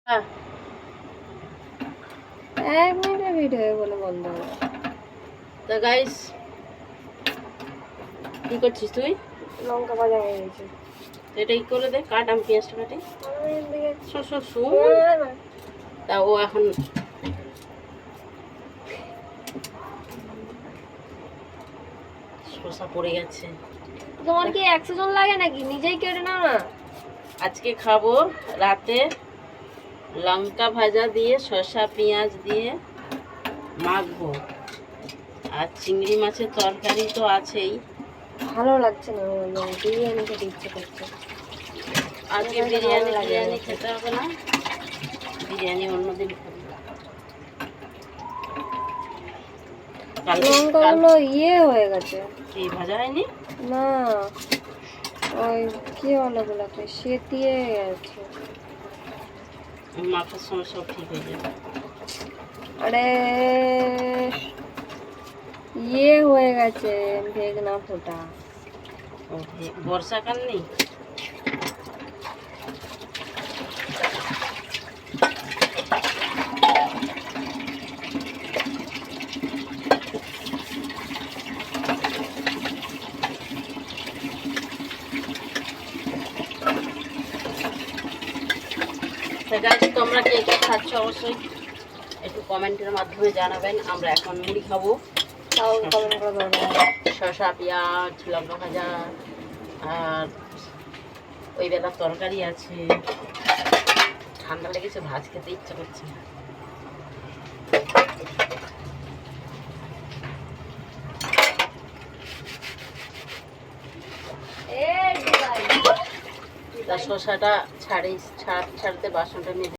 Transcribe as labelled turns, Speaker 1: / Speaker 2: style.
Speaker 1: এক মিনিটের ভিডিও বলে বন্ধ হলো।
Speaker 2: তো গাইস কি করছিস তুই?
Speaker 1: লঙ্কা ভাজা হয়ে গেছে।
Speaker 2: এটা কি করে দে, কাট, আমি পেঁয়াজটা কাটি। তা ও এখন শসা পড়ে গেছে।
Speaker 1: তোমার কি 100 জন লাগে নাকি? নিজেই কেটে নাও না।
Speaker 2: আজকে খাবো রাতে লঙ্কা ভাজা দিয়ে শসা পেঁয়াজ দিয়ে মাখবো, আর চিংড়ি মাছের তরকারি তো আছেই।
Speaker 1: ভালো লাগছে না, বিরিয়ানি খেতে ইচ্ছে করছে।
Speaker 2: আজকে বিরিয়ানি খেতে হবে না, বিরিয়ানি অন্যদিন খাবো।
Speaker 1: লঙ্কাগুলো হয়ে গেছে।
Speaker 2: কি ভাজা হয়নি?
Speaker 1: না, ওই কি বলে গুলাকে সেতিয়ে গেছে।
Speaker 2: মাখার সময় সব ঠিক হয়ে যাবে।
Speaker 1: আরে হয়ে গেছে বেগনা ফোটা।
Speaker 2: বর্ষাকাল নেই? তোমরা কে কে খাচ্ছ অবশ্যই একটু কমেন্টের মাধ্যমে জানাবেন। আমরা এখন মুড়ি খাবো, শসা পেঁয়াজ লঙ্কা ভাজা, আর ওই বেলার তরকারি আছে। ঠান্ডা লেগেছে, ভাত খেতে ইচ্ছা করছে না। শসাটা ছাড়তে বাসনটা নিয়ে